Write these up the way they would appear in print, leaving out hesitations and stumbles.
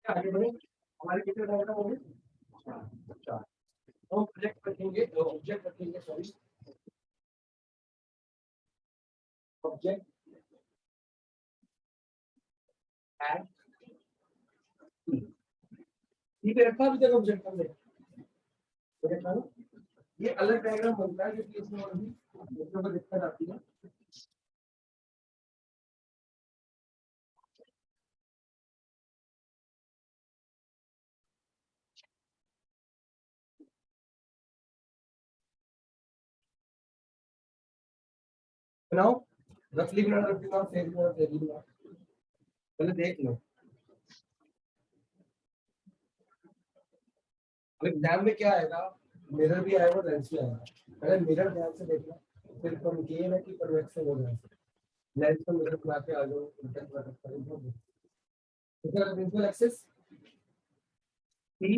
आगे बढ़े, हमारे कितने डायग्राम होंगे? चार। तो ऑब्जेक्ट रखेंगे, सॉरी, ऑब्जेक्ट एट सी पे रखा, अभी तक ऑब्जेक्ट हमने देखा ना। ये अलग डायग्राम बनता है क्योंकि इसमें और भी दिक्कत आती है। बनाओ, रफली बना, पहले देख लो। अब एग्जाम में क्या आएगा, मिरर भी आएगा, लेंस भी आएगा। पहले मिरर ध्यान से देखना, फिर कॉनकेव है कि कन्वेक्स है वो ध्यान से। लेंस को मिरर बना के आ जाओ, प्रिंसिपल एक्सिस टी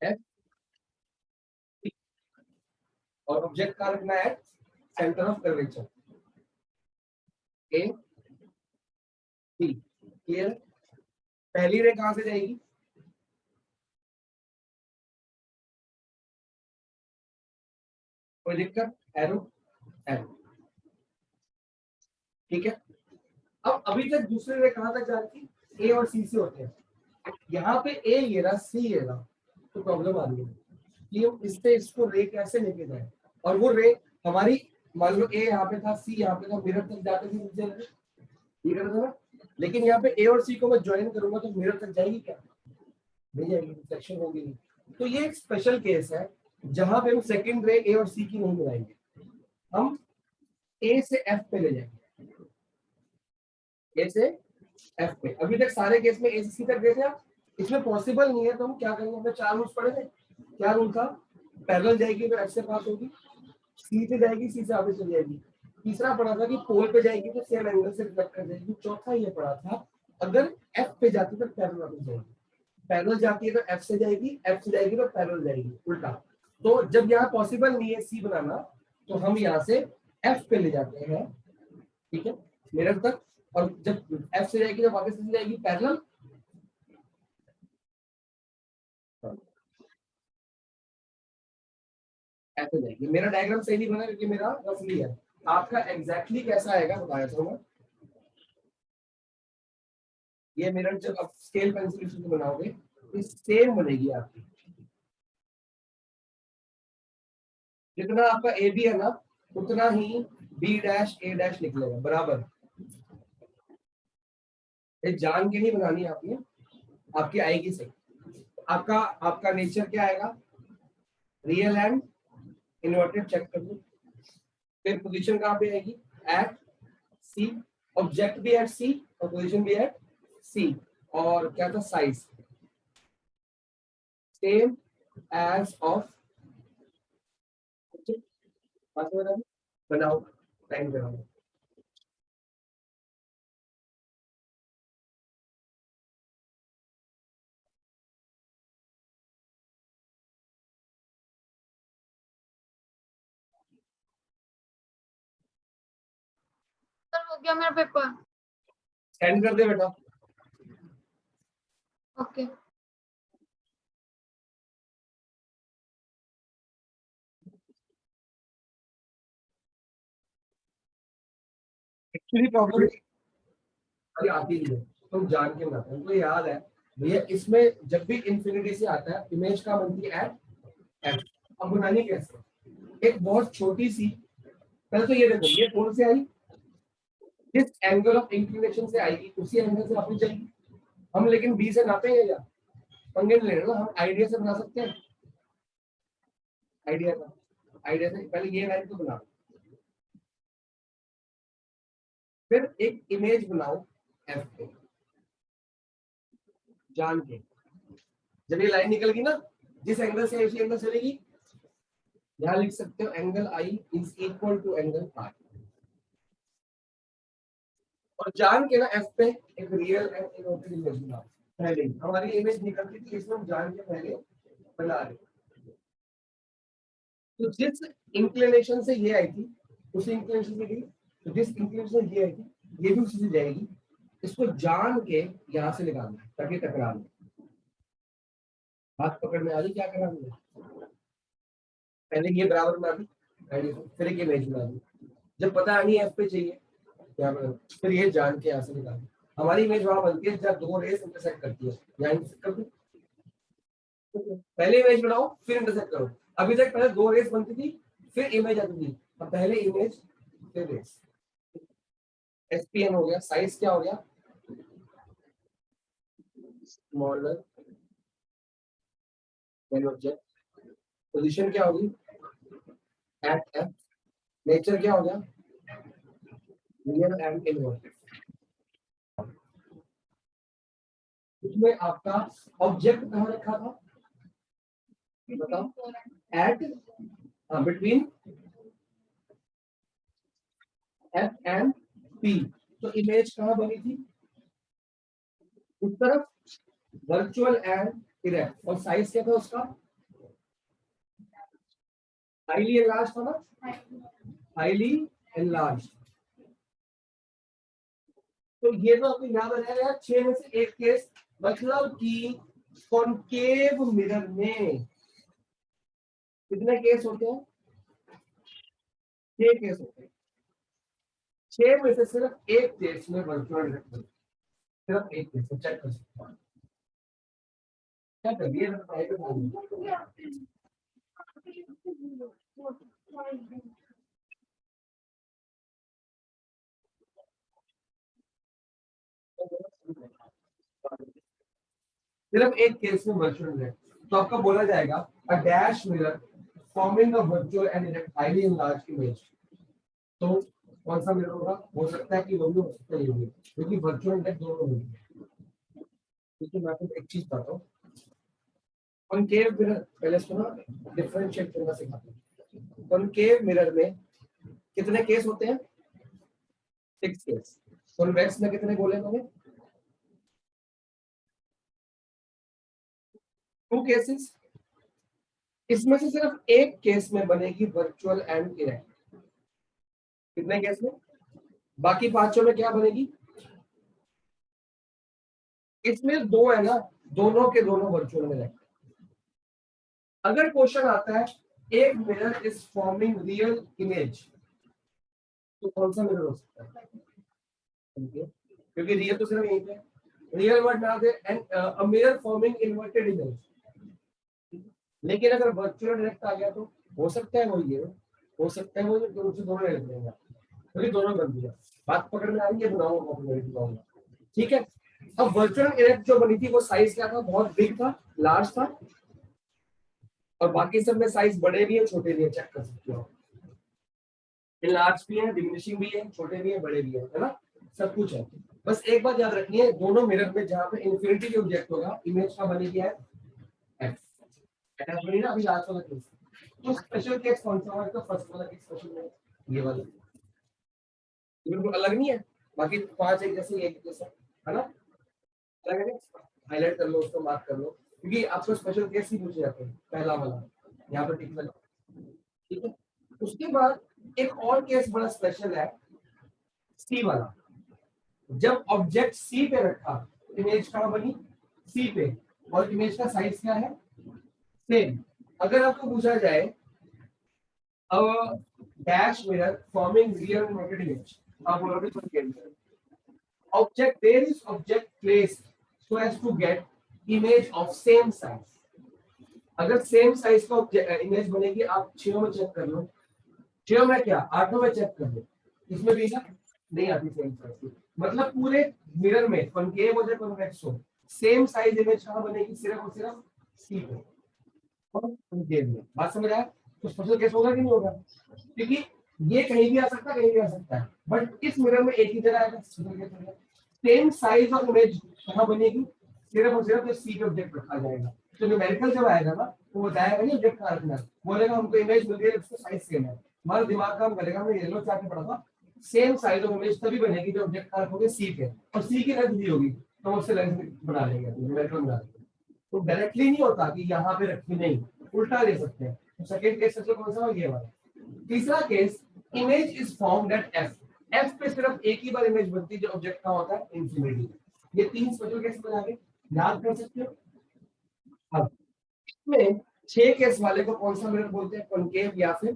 एफ और ऑब्जेक्ट का रखना है centre of curvature A T. Clear? पहली रे कहां से जाएगी? कोई दिक्कत? एरो एरो, ठीक है। अब अभी तक दूसरे रे कहां तक जा रही थी? ए और सी से होते हैं। यहाँ पे ए ये रहा, सी ये रहा, तो प्रॉब्लम आ रही है कि हम इससे इसको रे कैसे लेके जाए। और वो रे हमारी, मान लो ए यहाँ पे था, सी यहाँ पे था, मिरर तक जाते थे नीचे, ये कर रहा था ना। लेकिन यहाँ पे ए और सी को मैं ज्वाइन करूंगा तो मिरर तक जाएगी क्या? नहीं जाएगी, इंटरसेक्शन होगी नहीं। तो ये एक स्पेशल केस है जहां पे हम सेकंड रे ए और सी की नहीं मिलाएंगे, हम ए से एफ पे ले जाएंगे, ए से एफ पे। अभी तक सारे केस में ए से सी तक गए थे आप, इसमें पॉसिबल नहीं है तो हम क्या करेंगे? हमने चार रूल्स पढ़े थे। क्या रूल था? पैरेलल जाएगी तो एफ से पास होगी, सी पे जाएगी सी से आगे चली जाएगी। तीसरा पढ़ा था कि पोल पे जाएगी तो सेम एंगल से रिफ्लेक्ट कर जाएगी। चौथा ये पढ़ा था अगर एफ पे जाती तो पैरेलल वापस जाएगी, पैरेलल जाती है तो एफ से जाएगी, एफ से जाएगी तो पैरेलल जाएगी, उल्टा। तो जब यहाँ पॉसिबल नहीं है सी बनाना तो हम यहाँ से एफ पे ले जाते हैं, ठीक है, मिरर तक। और जब एफ से जाएगी तो वापस से जाएगी पैरेलल। ऐसे जाएगी। मेरा डायग्राम सही नहीं बना क्योंकि मेरा रफली है। आपका एग्जैक्टली कैसा आएगा बताया था मैं। ये मिरर जब आप स्केल पेंसिल से बनाओगे तो सेम बनेगी आपकी। जितना आपका ए बी है ना उतना ही बी डैश ए डैश निकलेगा बराबर। ये जान के नहीं बनानी आपने, आपकी आएगी सही। आपका आपका नेचर क्या आएगा? रियल एंड इन्वर्टेड चेक कर लो। फिर पोजीशन कहाँ पे आएगी? At C. ऑब्जेक्ट भी एट सी और पोजीशन भी एट सी। और क्या था? Size same as of. बनाओ, टाइम कराओ। सर हो गया मेरा पेपर। सेंड कर दे बेटा। ओके। एक्चुअली प्रॉब्लम अरे आती नहीं है, तुम जान के बनाते हो। हमको याद है भैया, इसमें जब भी इंफिनिटी से आता है इमेज का बनती है एट एफ। अब बनानी कैसे? एक बहुत छोटी सी, पहले तो ये देखो, ये कौन से आई? जिस एंगल ऑफ इंक्लिनेशन से आएगी उसी एंगल से वापस जाएगी। हम लेकिन बी से नापेंगे या पंगे नहीं लेना ना, हम आइडिया से बना सकते हैं। आइडिया का, आइडिया से पहले ये लाइन तो बना, फिर एक इमेज बनाओ एफ पे जान के। जब ये लाइन निकल गई ना, जिस एंगल से उसी एंगल चलेगी। यहां लिख सकते हो angle I is equal to angle I. और जान के ना एफ पे एक रियल एंड इमेजिनरी इमेज बनाओ। पहले हमारी इमेज निकलती थी, इसमें हम जान के पहले बना रहे। तो जिस इंक्लिनेशन से ये आई थी उसी इंक्लिनेशन से गई, तो जिस इंक्लिनेशन से ये आई थी ये भी उसी से जाएगी। इसको जान के यहाँ से निकालना है ताकि टकरा ले। हाथ पकड़ में आ रही, क्या करना है, पहले ये बराबर बना दी, फिर एक इमेज बना दी। जब पता नहीं एफ पे चाहिए यहाँ पर, फिर ये जान के यहाँ से निकालना। हमारी इमेज वहां बनती है जब दो रेस इंटरसेक्ट करती है, यहाँ इंटरसेक्ट कर दो। पहले इमेज बनाओ फिर इंटरसेक्ट करो। अभी तक पहले दो रेस बनती थी फिर इमेज आती थी, अब पहले इमेज फिर रेस। एसपीएन हो गया, साइज क्या हो गया, स्मॉलर देन ऑब्जेक्ट। पोजीशन क्या होगी, एट एफ। नेचर क्या हो गया, रियल एंड इनवर्टेड। इसमें आपका ऑब्जेक्ट कहाँ रखा था, बताओ, at between F and P. तो इमेज कहाँ बनी थी, उस तरफ, वर्चुअल एंड इरेक्ट। और साइज क्या था उसका, हाईली एनलार्ज था ना, हाईली एनलार्ज। तो ये तो आपको याद रहेगा, 6 में से एक केस, मतलब कि कॉनकेव मिरर में कितने केस होते हैं, 6 केस होते हैं। 6 में से सिर्फ एक केस में वर्चुअल इरेक्ट होता है, सिर्फ एक केस। चेक कर सकते हैं, क्या करिए सिर्फ एक केस में वर्चुअल इरेक्ट। तो आपका बोला जाएगा a dash mirror forming a virtual and erect highly enlarge image. तो कौन सा मिरर होगा, हो सकता है कि वो भी हो सकता है ये भी, क्योंकि वर्चुअल इरेक्ट दोनों होंगे। ठीक है, मैं आपको एक चीज बताता हूँ, कॉनकेव मिरर पहले इसको ना डिफरेंशिएट करना सिखाता हूँ। कॉनकेव मिरर में कितने केस होते हैं, 6 केस। कॉन्वेक्स में कितने बोले मैंने, 2 केसेस। इसमें से सिर्फ एक केस में बनेगी वर्चुअल एंड इरेक्ट। कितने केस में, बाकी 5 में क्या बनेगी, इसमें 2 है ना, दोनों के दोनों वर्चुअल में रहेंगे। अगर क्वेश्चन आता है एक mirror is forming real image, तो कौन सा मिरर हो सकता है, क्योंकि रियल तो सिर्फ यही है, रियल वर्ड ना दे, and a mirror forming inverted image. लेकिन अगर वर्चुअल डायरेक्ट आ गया तो हो सकता है वो ये, हो सकता है वो दोनों ले लेंगे, क्योंकि दोनों बन दिया। बात पकड़ में आ रही है, बनाऊंगा। ठीक है, अब वर्चुअल इरेक्ट जो बनी थी वो साइज क्या था, बहुत बिग था, लार्ज था, और बाकी सब में साइज बड़े भी है छोटे भी है, चेक कर सकते हो। लार्ज भी है, डिमिनिशिंग भी है, छोटे भी है, बड़े भी है ना, सब कुछ है। बस एक बात याद रखनी है, दोनों मिरर में जहां पे इन्फिनिटी के ऑब्जेक्ट होगा, इमेज का बनेगी है एफ। एफ बनी ना अभी लास्ट वाला केस। तो स्पेशल केस कौन सा है, तो फर्स्ट वाला केस स्पेशल है, ये वाला बिल्कुल अलग नहीं है, बाकी 5 एक जैसे एक जैसा है ना, अलग है। हाईलाइट कर लो उसको, मार्क कर लो, क्योंकि आपको स्पेशल केस ही पूछे जाते हैं, पहला वाला यहाँ पर टिक लगा। ठीक है, उसके बाद एक और केस बड़ा स्पेशल है, सी वाला। जब ऑब्जेक्ट सी पे रखा, इमेज कहां बनी, सी पे, और इमेज का साइज क्या है, सेम। अगर आपको पूछा जाए dash mirror forming real inverted image, आप बोलोगे तो कैसे, object there is object placed so as to get image of same size. अगर सेम साइज का इमेज बनेगी, आप 6 में चेक कर लो, 6 में क्या 8 में चेक कर लो, इसमें भी ना नहीं आती सेम साइज। मतलब पूरे मिरर में कॉनकेव हो जाए कॉन्वेक्स हो, सेम साइज इमेज कहां बनेगी, सिर्फ और सिर्फ सी पे और कॉनकेव में। बात समझ आया, तो स्पेशल केस होगा कि नहीं होगा, क्योंकि ये कहीं भी आ सकता है, कहीं भी आ सकता है, बट इस मिरर में एक ही जगह आएगा, सेम साइज ऑफ इमेज कहां बनेगी, सिर्फ और सिर्फ सी पे ऑब्जेक्ट रखा जाएगा। तो न्यूमेरिकल जब आएगा ना, तो वो बताएगा नहीं ऑब्जेक्ट कहां रखना है, बोलेगा हमको इमेज मिल रही है, उसका साइज सेम है। हमारा दिमाग काम करेगा, हमने येलो चार्ट में पढ़ा था, सेम साइज ऑफ इमेज तभी बनेगी जब ऑब्जेक्ट कहां रखोगे, सी पे, और सी की लेंथ दी होगी तो उससे लेंथ बना लेंगे, न्यूमेरिकल बना लेंगे। तो डायरेक्टली नहीं होता कि यहाँ पे रखी, नहीं, उल्टा ले सकते हैं। तो सेकंड केस कौन सा, ये वाला। तीसरा case, image is formed at F. F पे सिर्फ एक ही बार इमेज बनती है जो ऑब्जेक्ट का होता है इंफिनिटी। ये 3 स्पेशल केस बना के याद कर सकते हो। अब इसमें 6 केस वाले को कौन सा मिरर बोलते हैं, कॉनकेव या फिर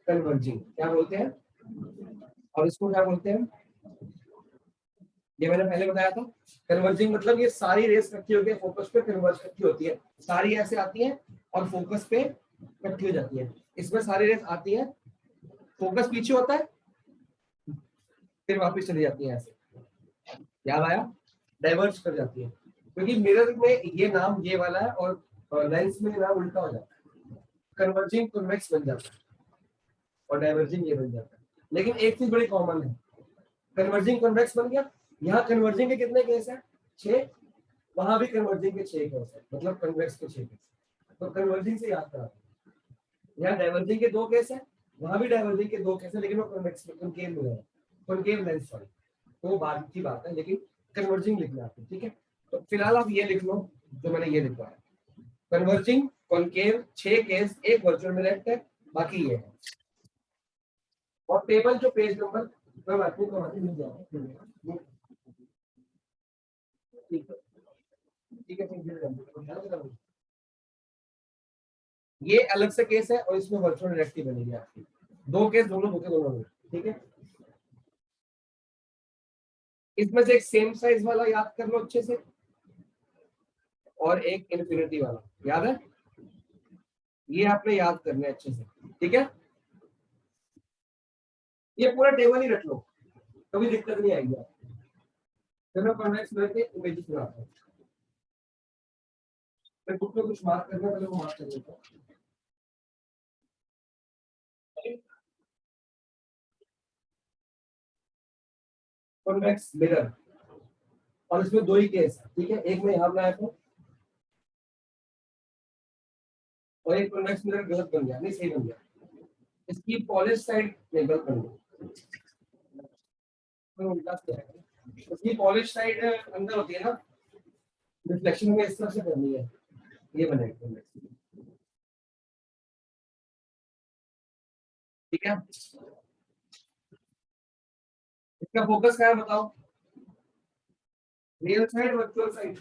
कन्वर्जिंग, क्या बोलते हैं, और इसको क्या बोलते हैं, ये मैंने पहले बताया था। कन्वर्जिंग मतलब ये सारी रेस इकट्ठी होकर फोकस पे कन्वर्ज इकट्ठी होती है, सारी ऐसे आती है और फोकस पे इकट्ठी हो जाती है। इसमें सारी रेस आती है, फोकस पीछे होता है, फिर वापस चली जाती है, ऐसे याद आया, डाइवर्ज कर जाती है। क्योंकि मिरर में ये नाम ये वाला है और लेंस में नाम उल्टा हो जाता है, कन्वर्जिंग कन्वेक्स बन जाता है और डाइवर्जिंग ये बन जाता है। लेकिन एक चीज बड़ी कॉमन है, कन्वर्जिंग कन्वेक्स बन गया, यहाँ कन्वर्जिंग के कितने केस है, 6, वहां भी कन्वर्जिंग के 6 केस है, मतलब कन्वेक्स के 6 केस। तो कन्वर्जिंग से याद करा, यहाँ डाइवर्जिंग के 2 केस है, वहां भी डाइवर्जिंग के 2 केस है, लेकिन वो कन्वेक्स कॉनकेव में है, कॉनकेव लेंस सॉरी, तो वो बाद की बात है, लेकिन कन्वर्जिंग लिखना आपको, ठीक है। तो फिलहाल आप ये लिख लो जो मैंने ये लिखा है, कन्वर्जिंग कॉनकेव 6 केस, एक वर्चुअल मिरर है, बाकी ये है। और टेबल जो पेज नंबर मैं बाकी को मिल जाएगा, ठीक है ठीक है ठीक है। ये अलग से केस है और इसमें वर्चुअल रिएक्टिव बनेगी आपकी, 2 केस दोनों होते दोनों में, ठीक है। इसमें से एक सेम साइज वाला याद कर लो अच्छे से, और एक इन्फिनिटी वाला, याद है, ये आपने याद करना है अच्छे से, ठीक है। ये पूरा टेबल ही रख लो, कभी दिक्कत नहीं आएगी आपको। चलो कॉन्वेक्स मिरर के इमेजेस बनाते हैं, मैं बुक में कुछ मार्क करना है, पहले वो मार्क कर देता हूं। कॉन्वेक्स मिरर, और इसमें 2 ही केस है, ठीक है, एक में यहाँ बनाया था और एक कॉन्वेक्स मिरर गलत बन गया, नहीं सही बन गया, इसकी पॉलिश साइड गलत बन गई, तो उल्टा से आएगा। इसकी पॉलिश साइड अंदर होती है ना, रिफ्लेक्शन में इस तरह से करनी है, ये बनेगा, ठीक है। इसका फोकस क्या है बताओ, रियल साइड वर्चुअल साइड,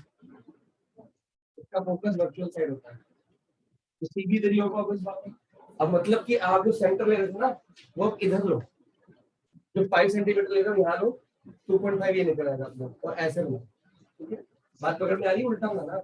इसका फोकस वर्चुअल साइड होता है, तो सीधी तरीके होगा बस बात है। अब मतलब कि आप जो सेंटर ले रहे थे ना, वो इधर लो, जो 5 सेंटीमीटर लेकर यहाँ लो, 2.5 ये निकल आएगा अपना, और ऐसे लो, ठीक है। बात पकड़ में आ रही है, उल्टा होगा ना,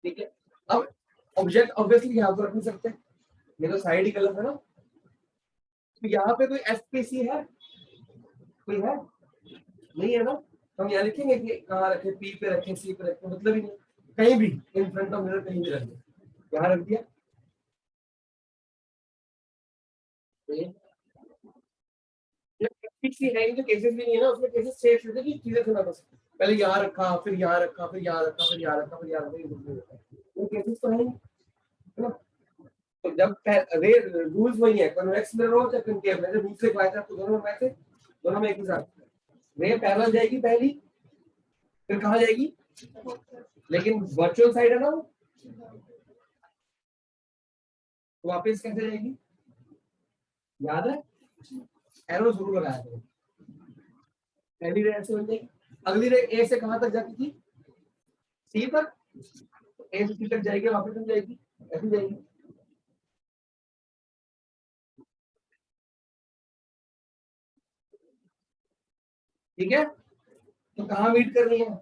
ठीक है। अब ऑब्जेक्ट ऑब्वियसली यहाँ पर रख नहीं सकते, ये तो साइड ही गलत है ना, तो यहाँ पे कोई एफपीसी है, कोई है, नहीं है ना, तो हम यहाँ लिखेंगे कि कहाँ रखे, पी पे रखे, सी पे रखे, मतलब ही नहीं, कहीं भी इन फ्रंट ऑफ मिरर कहीं भी रख दिया, यहाँ रख दिया, एफपीसी है, जो केसेस भी नहीं है ना, उसमें केसेस सेफ होते हैं कि चीजें सुना बस, पहले यहाँ रखा, फिर यहाँ रखा, फिर यहाँ रखा, फिर यहाँ रखा, फिर यहाँ रखा, ये कुछ नहीं होता है, वो केसेस तो है नहीं, है ना। तो जब रूल्स वही है, कन्वेक्स मिरर हो या कनकेव, मैंने रूल्स लिखवाए थे आपको दोनों में से, दोनों में एक ही साथ, रे पैरेलल जाएगी पहली, फिर कहाँ जाएगी, लेकिन वर्चुअल साइड है ना वो, तो वापस कैसे जाएगी, याद है, एरो जरूर लगाया करो, पहली रे ऐसे बन जाएगी, अगली रे ए से कहां तक जाती थी, सी तक, ए से सी तक जाएगी, वापस बन जाएगी, ऐसी जाएगी, ठीक है। तो कहाँ मीट करनी है,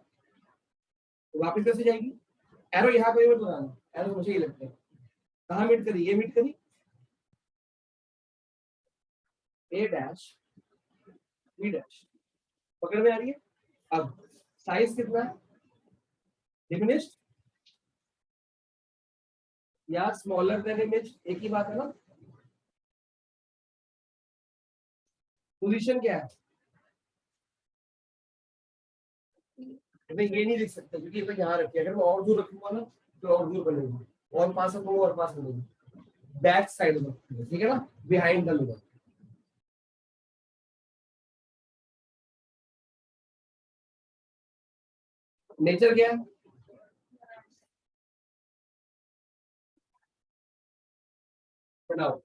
तो वापस कैसे जाएगी, एरो यहाँ पे मत लगाना, एरो मुझे ही लगता है, कहाँ मीट करी, ये मीट करी, ए डैश बी डैश, पकड़ में आ रही है। अब साइज कितना है, डिमिनिश्ड या स्मॉलर देन इमेज, एक ही बात है ना, पोजीशन क्या है, मैं ये नहीं लिख सकता क्योंकि मैं यहाँ रखी, अगर मैं और दूर रखूंगा ना तो और दूर बनेगी, और पास करूंगा और पास करूंगा, बैक साइड में, ठीक है ना, बिहाइंड द मिरर। नेचर क्या है? बनाओ